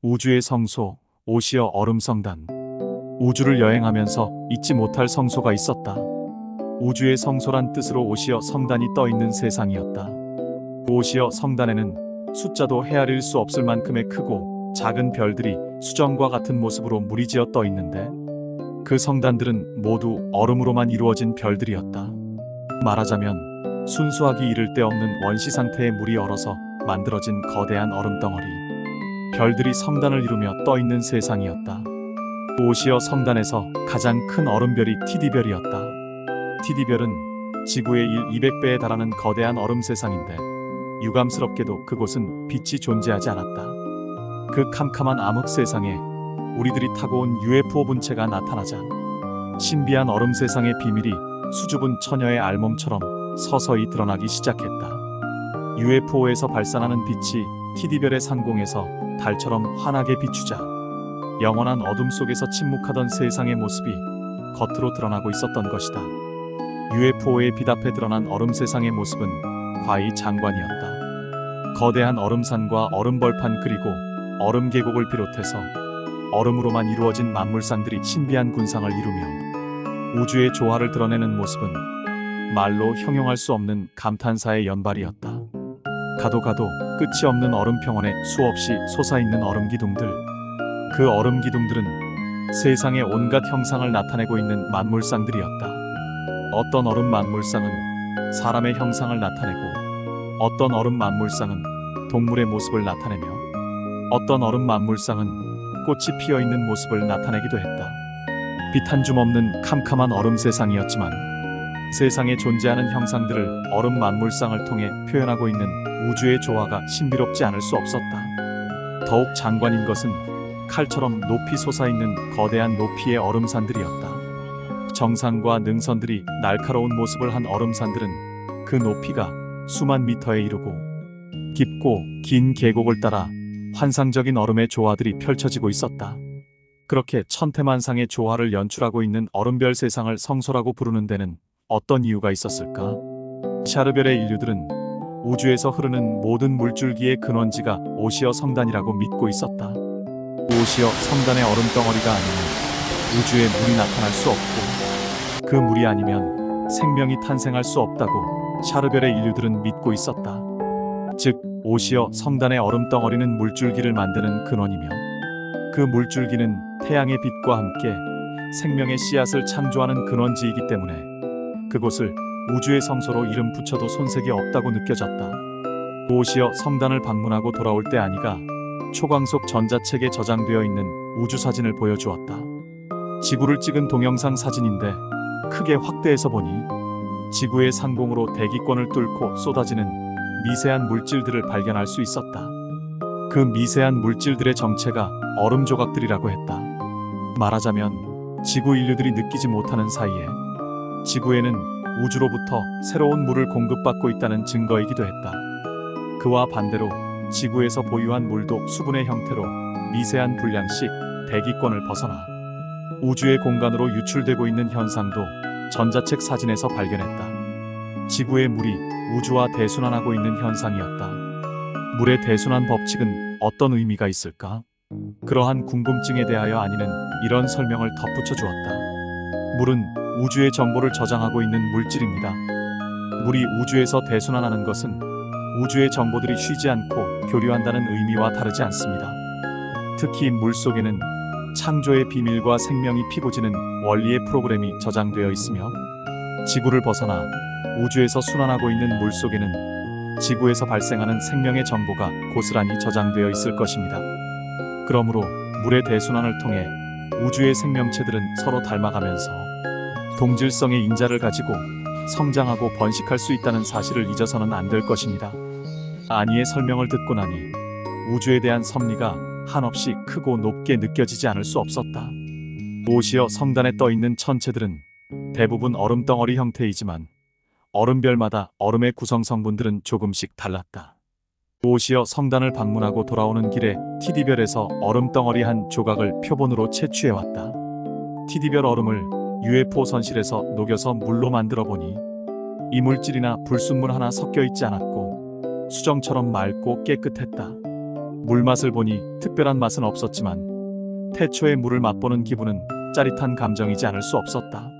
우주의 성소, 오시어 얼음성단. 우주를 여행하면서 잊지 못할 성소가 있었다. 우주의 성소란 뜻으로 오시어 성단이 떠있는 세상이었다. 오시어 성단에는 숫자도 헤아릴 수 없을 만큼의 크고 작은 별들이 수정과 같은 모습으로 무리지어 떠있는데, 그 성단들은 모두 얼음으로만 이루어진 별들이었다. 말하자면 순수하기 이를 데 없는 원시 상태의 물이 얼어서 만들어진 거대한 얼음덩어리. 별들이 성단을 이루며 떠있는 세상이었다. 오시어 성단에서 가장 큰 얼음별이 티디별이었다. 티디별은 지구의 200배에 달하는 거대한 얼음 세상인데, 유감스럽게도 그곳은 빛이 존재하지 않았다. 그 캄캄한 암흑 세상에 우리들이 타고 온 UFO 분체가 나타나자 신비한 얼음 세상의 비밀이 수줍은 처녀의 알몸처럼 서서히 드러나기 시작했다. UFO에서 발산하는 빛이 티디별의 상공에서 달처럼 환하게 비추자 영원한 어둠 속에서 침묵하던 세상의 모습이 겉으로 드러나고 있었던 것이다. UFO의 빛 앞에 드러난 얼음 세상의 모습은 과히 장관이었다. 거대한 얼음산과 얼음벌판 그리고 얼음 계곡을 비롯해서 얼음으로만 이루어진 만물상들이 신비한 군상을 이루며 우주의 조화를 드러내는 모습은 말로 형용할 수 없는 감탄사의 연발이었다. 가도 가도 끝이 없는 얼음 평원에 수없이 솟아있는 얼음 기둥들. 그 얼음 기둥들은 세상의 온갖 형상을 나타내고 있는 만물상들이었다. 어떤 얼음 만물상은 사람의 형상을 나타내고, 어떤 얼음 만물상은 동물의 모습을 나타내며, 어떤 얼음 만물상은 꽃이 피어있는 모습을 나타내기도 했다. 빛 한 줌 없는 캄캄한 얼음 세상이었지만, 세상에 존재하는 형상들을 얼음 만물상을 통해 표현하고 있는 우주의 조화가 신비롭지 않을 수 없었다. 더욱 장관인 것은 칼처럼 높이 솟아있는 거대한 높이의 얼음산들이었다. 정상과 능선들이 날카로운 모습을 한 얼음산들은 그 높이가 수만 미터에 이르고, 깊고 긴 계곡을 따라 환상적인 얼음의 조화들이 펼쳐지고 있었다. 그렇게 천태만상의 조화를 연출하고 있는 얼음별 세상을 성소라고 부르는 데는 어떤 이유가 있었을까? 샤르별의 인류들은 우주에서 흐르는 모든 물줄기의 근원지가 오시어 성단이라고 믿고 있었다. 오시어 성단의 얼음덩어리가 아니면 우주에 물이 나타날 수 없고, 그 물이 아니면 생명이 탄생할 수 없다고 샤르별의 인류들은 믿고 있었다. 즉, 오시어 성단의 얼음덩어리는 물줄기를 만드는 근원이며, 그 물줄기는 태양의 빛과 함께 생명의 씨앗을 창조하는 근원지이기 때문에 그곳을 우주의 성소로 이름 붙여도 손색이 없다고 느껴졌다. 오시어 성단을 방문하고 돌아올 때 아니가 초광속 전자책에 저장되어 있는 우주사진을 보여주었다. 지구를 찍은 동영상 사진인데, 크게 확대해서 보니 지구의 상공으로 대기권을 뚫고 쏟아지는 미세한 물질들을 발견할 수 있었다. 그 미세한 물질들의 정체가 얼음 조각들이라고 했다. 말하자면 지구 인류들이 느끼지 못하는 사이에 지구에는 우주로부터 새로운 물을 공급받고 있다는 증거이기도 했다. 그와 반대로 지구에서 보유한 물도 수분의 형태로 미세한 분량씩 대기권을 벗어나 우주의 공간으로 유출되고 있는 현상도 전자책 사진에서 발견했다. 지구의 물이 우주와 대순환하고 있는 현상이었다. 물의 대순환 법칙은 어떤 의미가 있을까? 그러한 궁금증에 대하여 아니는 이런 설명을 덧붙여 주었다. 물은 우주의 정보를 저장하고 있는 물질입니다. 물이 우주에서 대순환하는 것은 우주의 정보들이 쉬지 않고 교류한다는 의미와 다르지 않습니다. 특히 물 속에는 창조의 비밀과 생명이 피고지는 원리의 프로그램이 저장되어 있으며, 지구를 벗어나 우주에서 순환하고 있는 물 속에는 지구에서 발생하는 생명의 정보가 고스란히 저장되어 있을 것입니다. 그러므로 물의 대순환을 통해 우주의 생명체들은 서로 닮아가면서 동질성의 인자를 가지고 성장하고 번식할 수 있다는 사실을 잊어서는 안 될 것입니다. 아니의 설명을 듣고 나니 우주에 대한 섭리가 한없이 크고 높게 느껴지지 않을 수 없었다. 오시어 성단에 떠있는 천체들은 대부분 얼음덩어리 형태이지만 얼음별마다 얼음의 구성 성분들은 조금씩 달랐다. 오시어 성단을 방문하고 돌아오는 길에 티디별에서 얼음덩어리 한 조각을 표본으로 채취해왔다. 티디별 얼음을 UFO 선실에서 녹여서 물로 만들어 보니 이물질이나 불순물 하나 섞여 있지 않았고 수정처럼 맑고 깨끗했다. 물맛을 보니 특별한 맛은 없었지만 태초의 물을 맛보는 기분은 짜릿한 감정이지 않을 수 없었다.